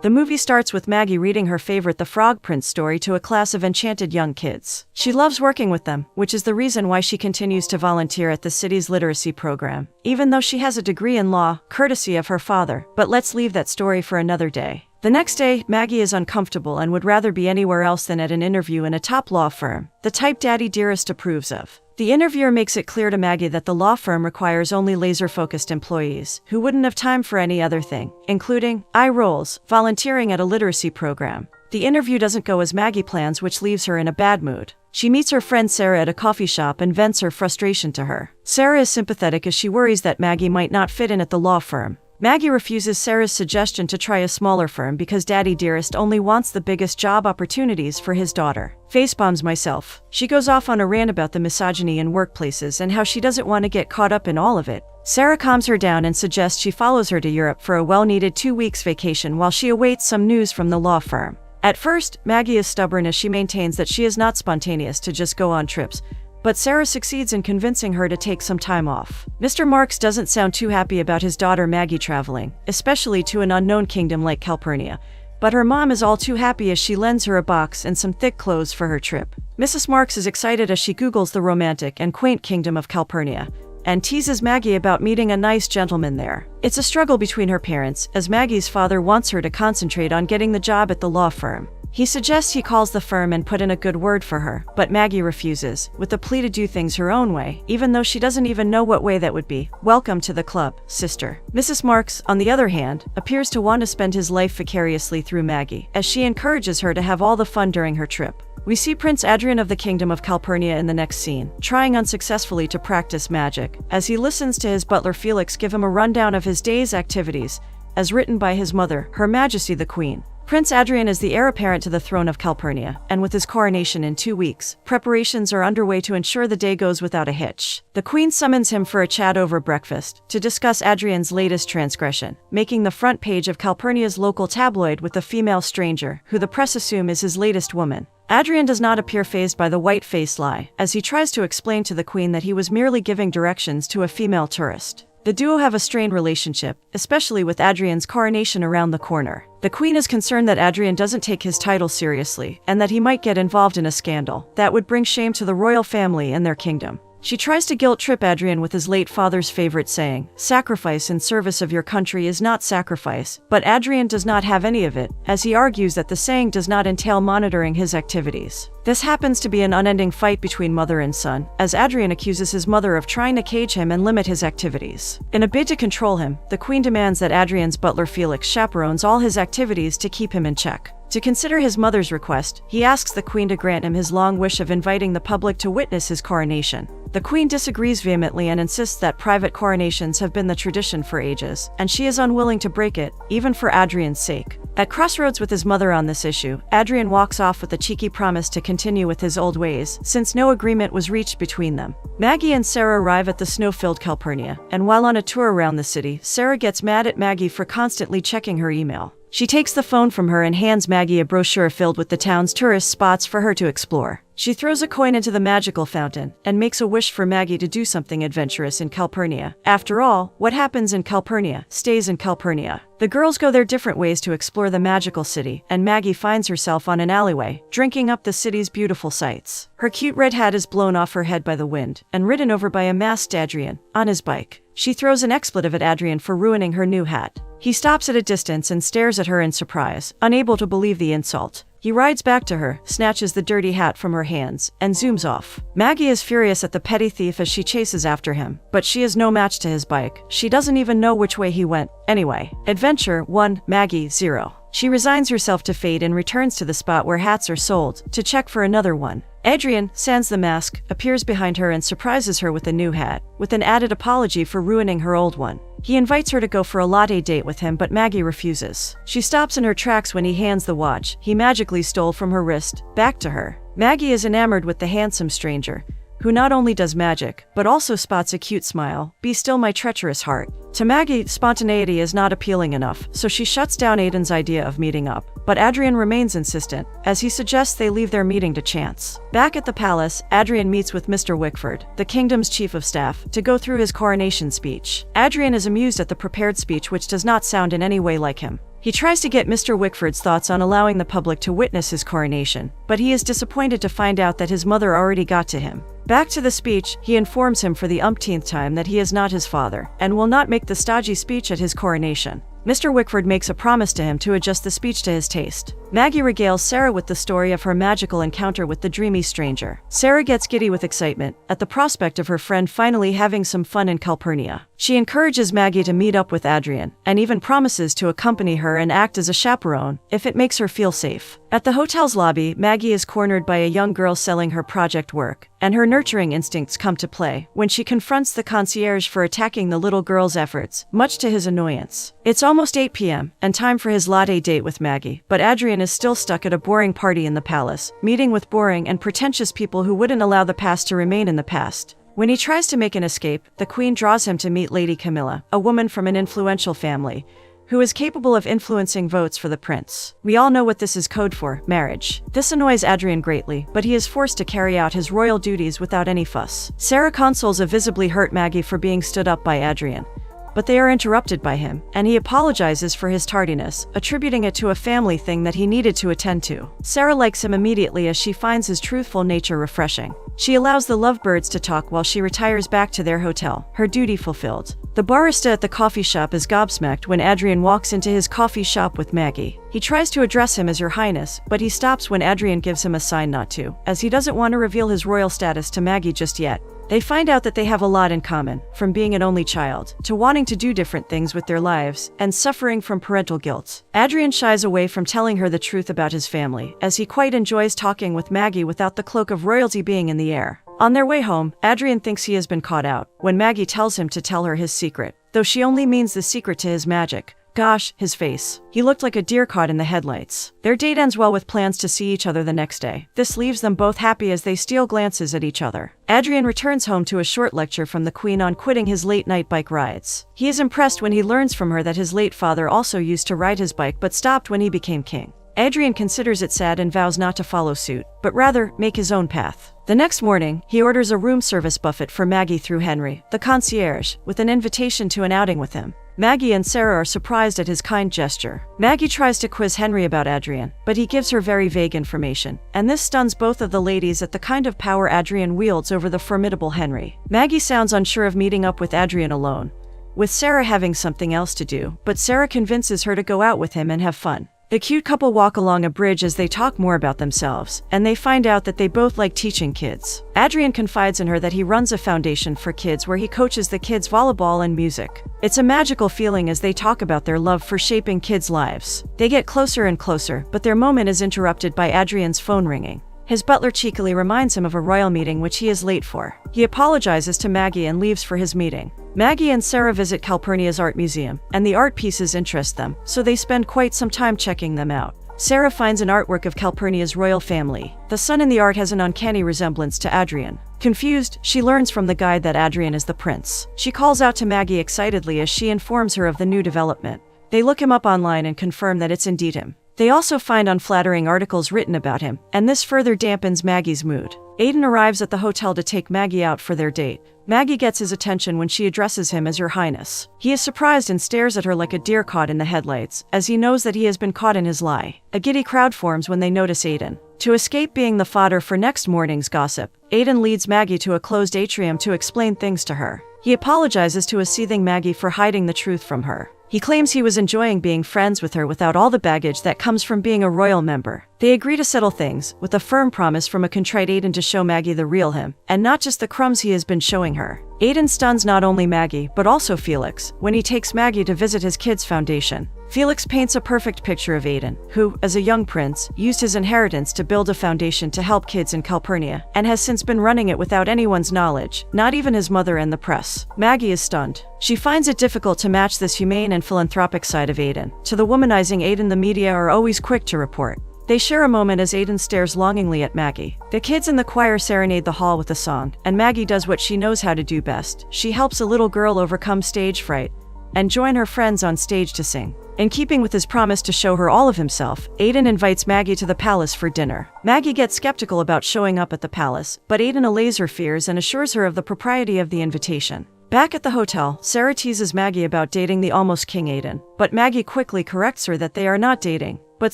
The movie starts with Maggie reading her favorite The Frog Prince story to a class of enchanted young kids. She loves working with them, which is the reason why she continues to volunteer at the city's literacy program, even though she has a degree in law, courtesy of her father. But let's leave that story for another day. The next day, Maggie is uncomfortable and would rather be anywhere else than at an interview in a top law firm, the type Daddy Dearest approves of. The interviewer makes it clear to Maggie that the law firm requires only laser-focused employees, who wouldn't have time for any other thing, including eye rolls, volunteering at a literacy program. The interview doesn't go as Maggie plans, which leaves her in a bad mood. She meets her friend Sarah at a coffee shop and vents her frustration to her. Sarah is sympathetic as she worries that Maggie might not fit in at the law firm. Maggie refuses Sarah's suggestion to try a smaller firm because Daddy Dearest only wants the biggest job opportunities for his daughter. Facepalms myself. She goes off on a rant about the misogyny in workplaces and how she doesn't want to get caught up in all of it. Sarah calms her down and suggests she follows her to Europe for a well-needed 2 weeks vacation while she awaits some news from the law firm. At first, Maggie is stubborn as she maintains that she is not spontaneous to just go on trips, but Sarah succeeds in convincing her to take some time off. Mr. Marks doesn't sound too happy about his daughter Maggie traveling, especially to an unknown kingdom like Calpurnia, but her mom is all too happy as she lends her a box and some thick clothes for her trip. Mrs. Marks is excited as she Googles the romantic and quaint kingdom of Calpurnia, and teases Maggie about meeting a nice gentleman there. It's a struggle between her parents, as Maggie's father wants her to concentrate on getting the job at the law firm. He suggests he calls the firm and put in a good word for her, but Maggie refuses, with the plea to do things her own way, even though she doesn't even know what way that would be. Welcome to the club, sister. Mrs. Marks, on the other hand, appears to want to spend his life vicariously through Maggie, as she encourages her to have all the fun during her trip. We see Prince Adrian of the Kingdom of Calpurnia in the next scene, trying unsuccessfully to practice magic, as he listens to his butler Felix give him a rundown of his day's activities, as written by his mother, Her Majesty the Queen. Prince Adrian is the heir apparent to the throne of Calpurnia, and with his coronation in 2 weeks, preparations are underway to ensure the day goes without a hitch. The Queen summons him for a chat over breakfast to discuss Adrian's latest transgression, making the front page of Calpurnia's local tabloid with a female stranger, who the press assume is his latest woman. Adrian does not appear fazed by the white-faced lie, as he tries to explain to the Queen that he was merely giving directions to a female tourist. The duo have a strained relationship, especially with Adrian's coronation around the corner. The Queen is concerned that Adrian doesn't take his title seriously, and that he might get involved in a scandal that would bring shame to the royal family and their kingdom. She tries to guilt-trip Adrian with his late father's favorite saying, "Sacrifice in service of your country is not sacrifice," but Adrian does not have any of it, as he argues that the saying does not entail monitoring his activities. This happens to be an unending fight between mother and son, as Adrian accuses his mother of trying to cage him and limit his activities. In a bid to control him, the Queen demands that Adrian's butler Felix chaperones all his activities to keep him in check. To consider his mother's request, he asks the Queen to grant him his long wish of inviting the public to witness his coronation. The Queen disagrees vehemently and insists that private coronations have been the tradition for ages, and she is unwilling to break it, even for Adrian's sake. At crossroads with his mother on this issue, Adrian walks off with a cheeky promise to continue with his old ways, since no agreement was reached between them. Maggie and Sarah arrive at the snow-filled Calpurnia, and while on a tour around the city, Sarah gets mad at Maggie for constantly checking her email. She takes the phone from her and hands Maggie a brochure filled with the town's tourist spots for her to explore. She throws a coin into the magical fountain and makes a wish for Maggie to do something adventurous in Calpurnia. After all, what happens in Calpurnia stays in Calpurnia. The girls go their different ways to explore the magical city, and Maggie finds herself on an alleyway, drinking up the city's beautiful sights. Her cute red hat is blown off her head by the wind, and ridden over by a masked Adrian, on his bike. She throws an expletive at Adrian for ruining her new hat. He stops at a distance and stares at her in surprise, unable to believe the insult. He rides back to her, snatches the dirty hat from her hands, and zooms off. Maggie is furious at the petty thief as she chases after him, but she is no match to his bike. She doesn't even know which way he went. Anyway, Adventure 1, Maggie 0. She resigns herself to fate and returns to the spot where hats are sold, to check for another one. Adrian, sans the mask, appears behind her and surprises her with a new hat, with an added apology for ruining her old one. He invites her to go for a latte date with him, but Maggie refuses. She stops in her tracks when he hands the watch he magically stole from her wrist back to her. Maggie is enamored with the handsome stranger, who not only does magic, but also spots a cute smile. "Be still my treacherous heart." To Maggie, spontaneity is not appealing enough, so she shuts down Aiden's idea of meeting up. But Adrian remains insistent, as he suggests they leave their meeting to chance. Back at the palace, Adrian meets with Mr. Wickford, the kingdom's chief of staff, to go through his coronation speech. Adrian is amused at the prepared speech, which does not sound in any way like him. He tries to get Mr. Wickford's thoughts on allowing the public to witness his coronation, but he is disappointed to find out that his mother already got to him. Back to the speech, he informs him for the umpteenth time that he is not his father, and will not make the stodgy speech at his coronation. Mr. Wickford makes a promise to him to adjust the speech to his taste. Maggie regales Sarah with the story of her magical encounter with the dreamy stranger. Sarah gets giddy with excitement at the prospect of her friend finally having some fun in Calpurnia. She encourages Maggie to meet up with Adrian, and even promises to accompany her and act as a chaperone if it makes her feel safe. At the hotel's lobby, Maggie is cornered by a young girl selling her project work, and her nurturing instincts come to play when she confronts the concierge for attacking the little girl's efforts, much to his annoyance. It's almost 8 p.m. and time for his latte date with Maggie, but Adrian is still stuck at a boring party in the palace, meeting with boring and pretentious people who wouldn't allow the past to remain in the past. When he tries to make an escape, the queen draws him to meet Lady Camilla, a woman from an influential family, who is capable of influencing votes for the prince. We all know what this is code for: marriage. This annoys Adrian greatly, but he is forced to carry out his royal duties without any fuss. Sarah consoles a visibly hurt Maggie for being stood up by Adrian, but they are interrupted by him, and he apologizes for his tardiness, attributing it to a family thing that he needed to attend to. Sarah likes him immediately as she finds his truthful nature refreshing. She allows the lovebirds to talk while she retires back to their hotel, her duty fulfilled. The barista at the coffee shop is gobsmacked when Adrian walks into his coffee shop with Maggie. He tries to address him as Your Highness, but he stops when Adrian gives him a sign not to, as he doesn't want to reveal his royal status to Maggie just yet. They find out that they have a lot in common, from being an only child, to wanting to do different things with their lives, and suffering from parental guilt. Adrian shies away from telling her the truth about his family, as he quite enjoys talking with Maggie without the cloak of royalty being in the air. On their way home, Adrian thinks he has been caught out, when Maggie tells him to tell her his secret, though she only means the secret to his magic. Gosh, his face. He looked like a deer caught in the headlights. Their date ends well with plans to see each other the next day. This leaves them both happy as they steal glances at each other. Adrian returns home to a short lecture from the queen on quitting his late-night bike rides. He is impressed when he learns from her that his late father also used to ride his bike but stopped when he became king. Adrian considers it sad and vows not to follow suit, but rather make his own path. The next morning, he orders a room service buffet for Maggie through Henry, the concierge, with an invitation to an outing with him. Maggie and Sarah are surprised at his kind gesture. Maggie tries to quiz Henry about Adrian, but he gives her very vague information, and this stuns both of the ladies at the kind of power Adrian wields over the formidable Henry. Maggie sounds unsure of meeting up with Adrian alone, with Sarah having something else to do, but Sarah convinces her to go out with him and have fun. The cute couple walk along a bridge as they talk more about themselves, and they find out that they both like teaching kids. Adrian confides in her that he runs a foundation for kids where he coaches the kids volleyball and music. It's a magical feeling as they talk about their love for shaping kids' lives. They get closer and closer, but their moment is interrupted by Adrian's phone ringing. His butler cheekily reminds him of a royal meeting which he is late for. He apologizes to Maggie and leaves for his meeting. Maggie and Sarah visit Calpurnia's art museum, and the art pieces interest them, so they spend quite some time checking them out. Sarah finds an artwork of Calpurnia's royal family. The son in the art has an uncanny resemblance to Adrian. Confused, she learns from the guide that Adrian is the prince. She calls out to Maggie excitedly as she informs her of the new development. They look him up online and confirm that it's indeed him. They also find unflattering articles written about him, and this further dampens Maggie's mood. Aiden arrives at the hotel to take Maggie out for their date. Maggie gets his attention when she addresses him as Your Highness. He is surprised and stares at her like a deer caught in the headlights, as he knows that he has been caught in his lie. A giddy crowd forms when they notice Aiden. To escape being the fodder for next morning's gossip, Aiden leads Maggie to a closed atrium to explain things to her. He apologizes to a seething Maggie for hiding the truth from her. He claims he was enjoying being friends with her without all the baggage that comes from being a royal member. They agree to settle things, with a firm promise from a contrite Aiden to show Maggie the real him, and not just the crumbs he has been showing her. Aiden stuns not only Maggie, but also Felix, when he takes Maggie to visit his kids' foundation. Felix paints a perfect picture of Aiden, who, as a young prince, used his inheritance to build a foundation to help kids in Calpurnia, and has since been running it without anyone's knowledge, not even his mother and the press. Maggie is stunned. She finds it difficult to match this humane and philanthropic side of Aiden. To the womanizing Aiden, the media are always quick to report. They share a moment as Aiden stares longingly at Maggie. The kids in the choir serenade the hall with a song, and Maggie does what she knows how to do best. She helps a little girl overcome stage fright and join her friends on stage to sing. In keeping with his promise to show her all of himself, Aiden invites Maggie to the palace for dinner. Maggie gets skeptical about showing up at the palace, but Aiden allays her fears and assures her of the propriety of the invitation. Back at the hotel, Sarah teases Maggie about dating the almost king Aiden, but Maggie quickly corrects her that they are not dating, but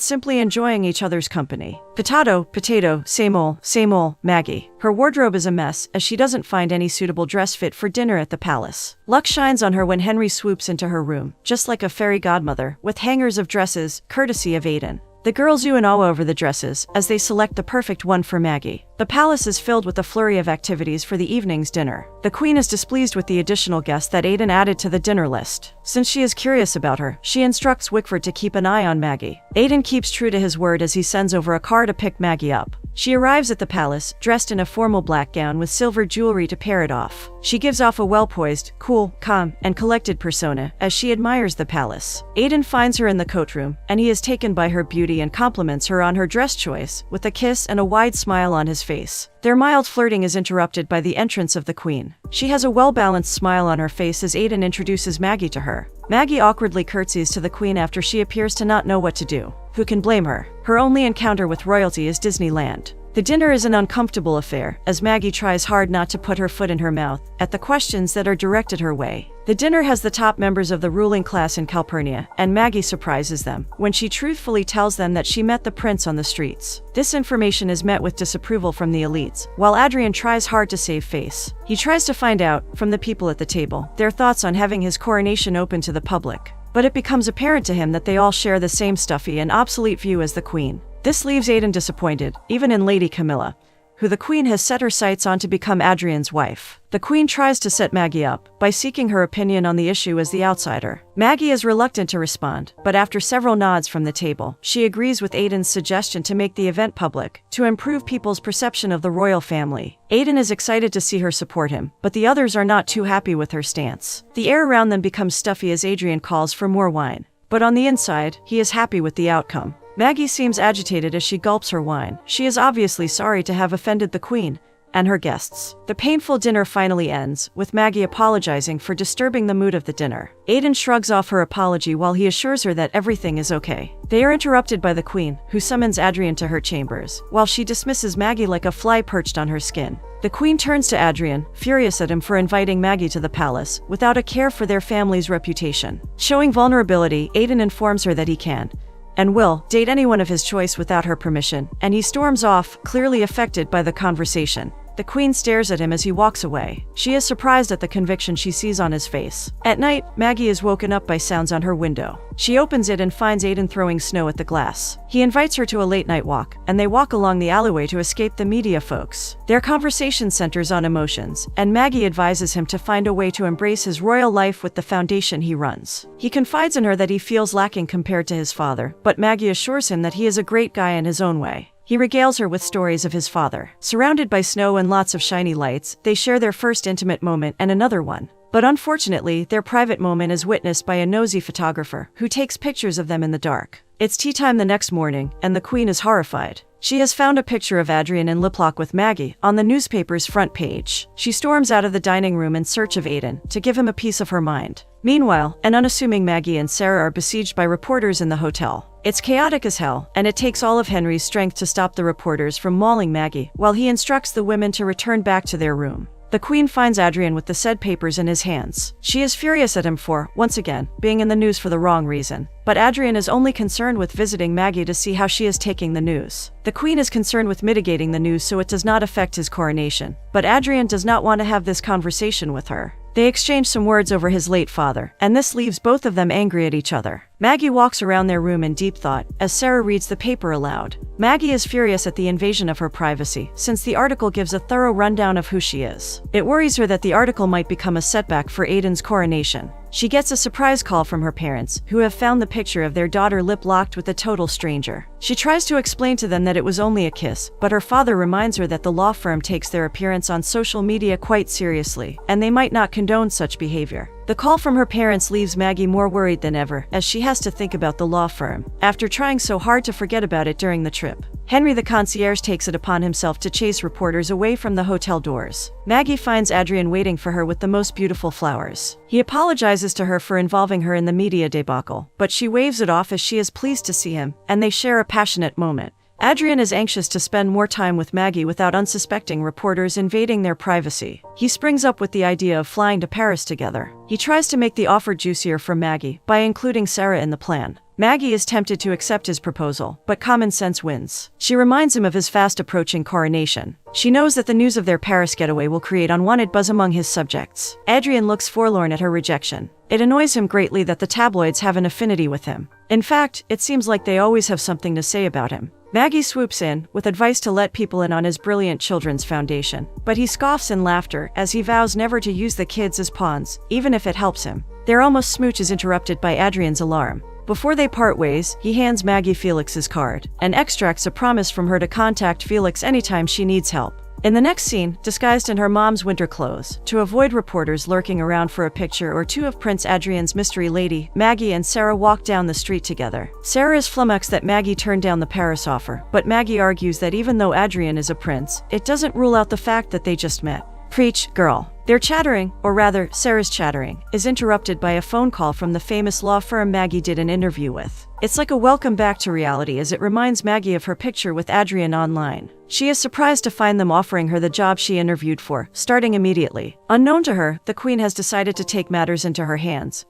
simply enjoying each other's company. Potato, same ol', Maggie. Her wardrobe is a mess, as she doesn't find any suitable dress fit for dinner at the palace. Luck shines on her when Henry swoops into her room, just like a fairy godmother, with hangers of dresses, courtesy of Aiden. The girls ooh and ah over the dresses, as they select the perfect one for Maggie. The palace is filled with a flurry of activities for the evening's dinner. The queen is displeased with the additional guests that Aiden added to the dinner list. Since she is curious about her, she instructs Wickford to keep an eye on Maggie. Aiden keeps true to his word as he sends over a car to pick Maggie up. She arrives at the palace, dressed in a formal black gown with silver jewelry to pair it off. She gives off a well-poised, cool, calm, and collected persona as she admires the palace. Aiden finds her in the coat room, and he is taken by her beauty and compliments her on her dress choice, with a kiss and a wide smile on his face. Their mild flirting is interrupted by the entrance of the queen. She has a well-balanced smile on her face as Aiden introduces Maggie to her. Maggie awkwardly curtsies to the queen after she appears to not know what to do. Who can blame her? Her only encounter with royalty is Disneyland. The dinner is an uncomfortable affair, as Maggie tries hard not to put her foot in her mouth at the questions that are directed her way. The dinner has the top members of the ruling class in Calpurnia, and Maggie surprises them when she truthfully tells them that she met the prince on the streets. This information is met with disapproval from the elites, while Adrian tries hard to save face. He tries to find out, from the people at the table, their thoughts on having his coronation open to the public. But it becomes apparent to him that they all share the same stuffy and obsolete view as the queen. This leaves Aiden disappointed, even in Lady Camilla, who the queen has set her sights on to become Adrian's wife. The queen tries to set Maggie up by seeking her opinion on the issue as the outsider. Maggie is reluctant to respond, but after several nods from the table, she agrees with Aiden's suggestion to make the event public, to improve people's perception of the royal family. Aiden is excited to see her support him, but the others are not too happy with her stance. The air around them becomes stuffy as Adrian calls for more wine. But on the inside, he is happy with the outcome. Maggie seems agitated as she gulps her wine. She is obviously sorry to have offended the queen and her guests. The painful dinner finally ends, with Maggie apologizing for disturbing the mood of the dinner. Aiden shrugs off her apology while he assures her that everything is okay. They are interrupted by the queen, who summons Adrian to her chambers, while she dismisses Maggie like a fly perched on her skin. The queen turns to Adrian, furious at him for inviting Maggie to the palace, without a care for their family's reputation. Showing vulnerability, Aiden informs her that he can and will date anyone of his choice without her permission, and he storms off, clearly affected by the conversation. The queen stares at him as he walks away. She is surprised at the conviction she sees on his face. At night, Maggie is woken up by sounds on her window. She opens it and finds Aiden throwing snow at the glass. He invites her to a late-night walk, and they walk along the alleyway to escape the media folks. Their conversation centers on emotions, and Maggie advises him to find a way to embrace his royal life with the foundation he runs. He confides in her that he feels lacking compared to his father, but Maggie assures him that he is a great guy in his own way. He regales her with stories of his father. Surrounded by snow and lots of shiny lights, they share their first intimate moment and another one. But unfortunately, their private moment is witnessed by a nosy photographer who takes pictures of them in the dark. It's tea time the next morning, and the queen is horrified. She has found a picture of Adrian in lip lock with Maggie on the newspaper's front page. She storms out of the dining room in search of Aiden to give him a piece of her mind. Meanwhile, an unassuming Maggie and Sarah are besieged by reporters in the hotel. It's chaotic as hell, and it takes all of Henry's strength to stop the reporters from mauling Maggie, while he instructs the women to return back to their room. The queen finds Adrian with the said papers in his hands. She is furious at him for, once again, being in the news for the wrong reason. But Adrian is only concerned with visiting Maggie to see how she is taking the news. The queen is concerned with mitigating the news so it does not affect his coronation. But Adrian does not want to have this conversation with her. They exchange some words over his late father, and this leaves both of them angry at each other. Maggie walks around their room in deep thought as Sarah reads the paper aloud. Maggie is furious at the invasion of her privacy, since the article gives a thorough rundown of who she is. It worries her that the article might become a setback for Aiden's coronation. She gets a surprise call from her parents, who have found the picture of their daughter lip-locked with a total stranger. She tries to explain to them that it was only a kiss, but her father reminds her that the law firm takes their appearance on social media quite seriously, and they might not condone such behavior. The call from her parents leaves Maggie more worried than ever, as she has to think about the law firm, after trying so hard to forget about it during the trip. Henry the concierge takes it upon himself to chase reporters away from the hotel doors. Maggie finds Adrian waiting for her with the most beautiful flowers. He apologizes to her for involving her in the media debacle, but she waves it off as she is pleased to see him, and they share a passionate moment. Adrian is anxious to spend more time with Maggie without unsuspecting reporters invading their privacy. He springs up with the idea of flying to Paris together. He tries to make the offer juicier for Maggie by including Sarah in the plan. Maggie is tempted to accept his proposal, but common sense wins. She reminds him of his fast-approaching coronation. She knows that the news of their Paris getaway will create unwanted buzz among his subjects. Adrian looks forlorn at her rejection. It annoys him greatly that the tabloids have an affinity with him. In fact, it seems like they always have something to say about him. Maggie swoops in, with advice to let people in on his brilliant children's foundation. But he scoffs in laughter as he vows never to use the kids as pawns, even if it helps him. Their almost smooch is interrupted by Adrian's alarm. Before they part ways, he hands Maggie Felix's card and extracts a promise from her to contact Felix anytime she needs help. In the next scene, disguised in her mom's winter clothes, to avoid reporters lurking around for a picture or two of Prince Adrian's mystery lady, Maggie and Sarah walk down the street together. Sarah is flummoxed that Maggie turned down the Paris offer, but Maggie argues that even though Adrian is a prince, it doesn't rule out the fact that they just met. Preach, girl. Their chattering, or rather, Sarah's chattering, is interrupted by a phone call from the famous law firm Maggie did an interview with. It's like a welcome back to reality as it reminds Maggie of her picture with Adrian online. She is surprised to find them offering her the job she interviewed for, starting immediately. Unknown to her, the Queen has decided to take matters into her hands,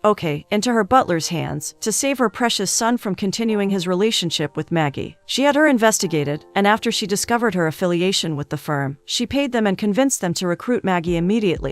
into her butler's hands, to save her precious son from continuing his relationship with Maggie. She had her investigated, and after she discovered her affiliation with the firm, she paid them and convinced them to recruit Maggie immediately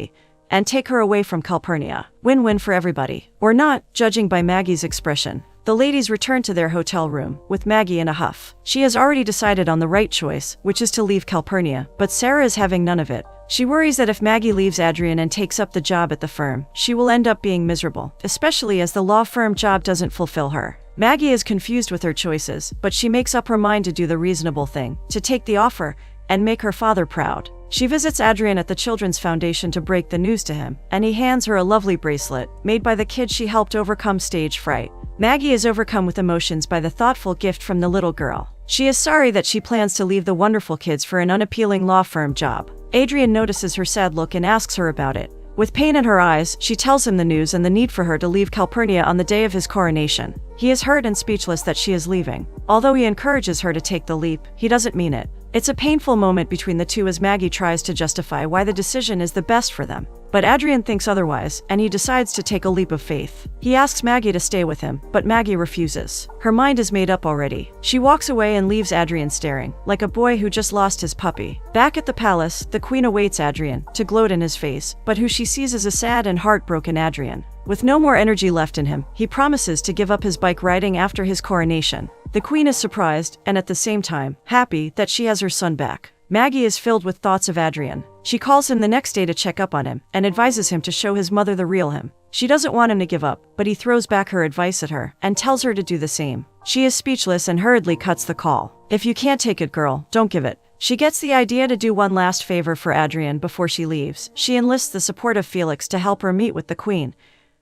and take her away from Calpurnia. Win-win for everybody. Or not, judging by Maggie's expression. The ladies return to their hotel room, with Maggie in a huff. She has already decided on the right choice, which is to leave Calpurnia, but Sarah is having none of it. She worries that if Maggie leaves Adrian and takes up the job at the firm, she will end up being miserable, especially as the law firm job doesn't fulfill her. Maggie is confused with her choices, but she makes up her mind to do the reasonable thing, to take the offer, and make her father proud. She visits Adrian at the Children's Foundation to break the news to him, and he hands her a lovely bracelet, made by the kid she helped overcome stage fright. Maggie is overcome with emotions by the thoughtful gift from the little girl. She is sorry that she plans to leave the wonderful kids for an unappealing law firm job. Adrian notices her sad look and asks her about it. With pain in her eyes, she tells him the news and the need for her to leave Calpurnia on the day of his coronation. He is hurt and speechless that she is leaving. Although he encourages her to take the leap, he doesn't mean it. It's a painful moment between the two as Maggie tries to justify why the decision is the best for them. But Adrian thinks otherwise, and he decides to take a leap of faith. He asks Maggie to stay with him, but Maggie refuses. Her mind is made up already. She walks away and leaves Adrian staring, like a boy who just lost his puppy. Back at the palace, the Queen awaits Adrian, to gloat in his face, but who she sees is a sad and heartbroken Adrian. With no more energy left in him, he promises to give up his bike riding after his coronation. The Queen is surprised, and at the same time, happy that she has her son back. Maggie is filled with thoughts of Adrian. She calls him the next day to check up on him, and advises him to show his mother the real him. She doesn't want him to give up, but he throws back her advice at her, and tells her to do the same. She is speechless and hurriedly cuts the call. If you can't take it, girl, don't give it. She gets the idea to do one last favor for Adrian before she leaves. She enlists the support of Felix to help her meet with the Queen,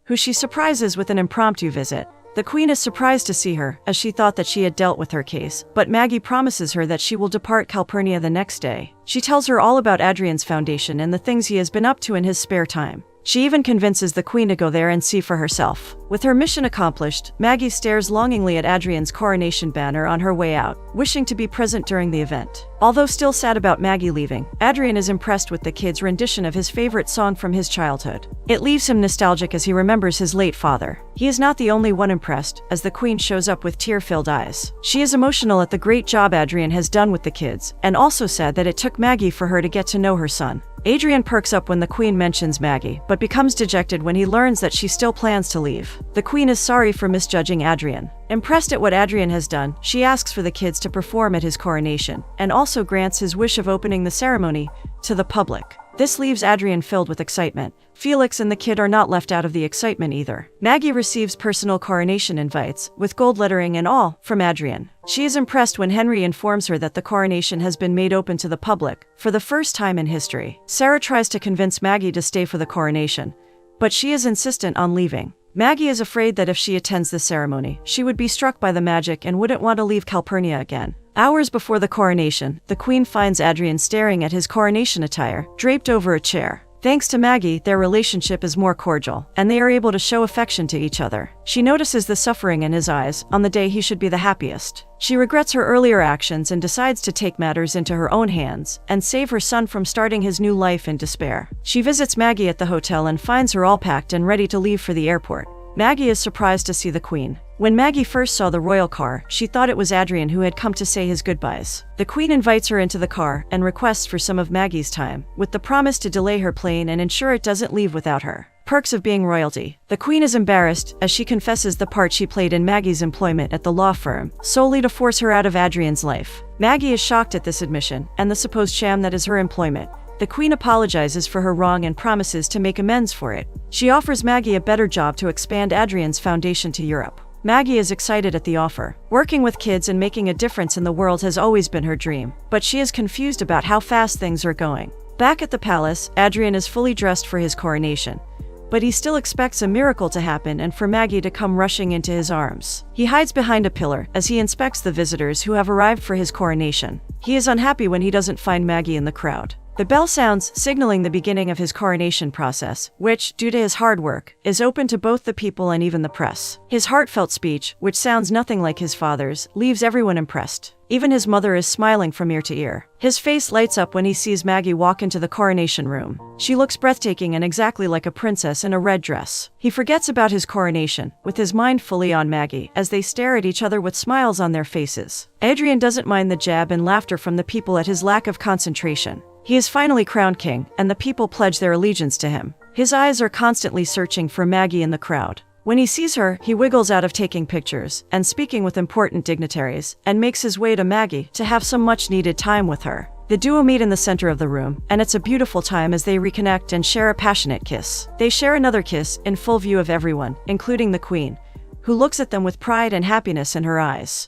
who she surprises with an impromptu visit. The Queen is surprised to see her, as she thought that she had dealt with her case, but Maggie promises her that she will depart Calpurnia the next day. She tells her all about Adrian's foundation and the things he has been up to in his spare time. She even convinces the Queen to go there and see for herself. With her mission accomplished, Maggie stares longingly at Adrian's coronation banner on her way out, wishing to be present during the event. Although still sad about Maggie leaving, Adrian is impressed with the kid's rendition of his favorite song from his childhood. It leaves him nostalgic as he remembers his late father. He is not the only one impressed, as the Queen shows up with tear-filled eyes. She is emotional at the great job Adrian has done with the kids, and also sad that it took Maggie for her to get to know her son. Adrian perks up when the Queen mentions Maggie, but becomes dejected when he learns that she still plans to leave. The Queen is sorry for misjudging Adrian. Impressed at what Adrian has done, she asks for the kids to perform at his coronation, and also grants his wish of opening the ceremony to the public. This leaves Adrian filled with excitement. Felix and the kid are not left out of the excitement either. Maggie receives personal coronation invites, with gold lettering and all, from Adrian. She is impressed when Henry informs her that the coronation has been made open to the public, for the first time in history. Sarah tries to convince Maggie to stay for the coronation, but she is insistent on leaving. Maggie is afraid that if she attends the ceremony, she would be struck by the magic and wouldn't want to leave Calpurnia again. Hours before the coronation, the Queen finds Adrian staring at his coronation attire, draped over a chair. Thanks to Maggie, their relationship is more cordial, and they are able to show affection to each other. She notices the suffering in his eyes on the day he should be the happiest. She regrets her earlier actions and decides to take matters into her own hands and save her son from starting his new life in despair. She visits Maggie at the hotel and finds her all packed and ready to leave for the airport. Maggie is surprised to see the Queen. When Maggie first saw the royal car, she thought it was Adrian who had come to say his goodbyes. The Queen invites her into the car and requests for some of Maggie's time, with the promise to delay her plane and ensure it doesn't leave without her. Perks of being royalty. The Queen is embarrassed as she confesses the part she played in Maggie's employment at the law firm, solely to force her out of Adrian's life. Maggie is shocked at this admission and the supposed sham that is her employment. The Queen apologizes for her wrong and promises to make amends for it. She offers Maggie a better job to expand Adrian's foundation to Europe. Maggie is excited at the offer. Working with kids and making a difference in the world has always been her dream, but she is confused about how fast things are going. Back at the palace, Adrian is fully dressed for his coronation, but he still expects a miracle to happen and for Maggie to come rushing into his arms. He hides behind a pillar as he inspects the visitors who have arrived for his coronation. He is unhappy when he doesn't find Maggie in the crowd. The bell sounds, signaling the beginning of his coronation process, which, due to his hard work, is open to both the people and even the press. His heartfelt speech, which sounds nothing like his father's, leaves everyone impressed. Even his mother is smiling from ear to ear. His face lights up when he sees Maggie walk into the coronation room. She looks breathtaking and exactly like a princess in a red dress. He forgets about his coronation, with his mind fully on Maggie, as they stare at each other with smiles on their faces. Adrian doesn't mind the jab and laughter from the people at his lack of concentration. He is finally crowned king, and the people pledge their allegiance to him. His eyes are constantly searching for Maggie in the crowd. When he sees her, he wiggles out of taking pictures and speaking with important dignitaries, and makes his way to Maggie to have some much-needed time with her. The duo meet in the center of the room, and it's a beautiful time as they reconnect and share a passionate kiss. They share another kiss in full view of everyone, including the Queen, who looks at them with pride and happiness in her eyes.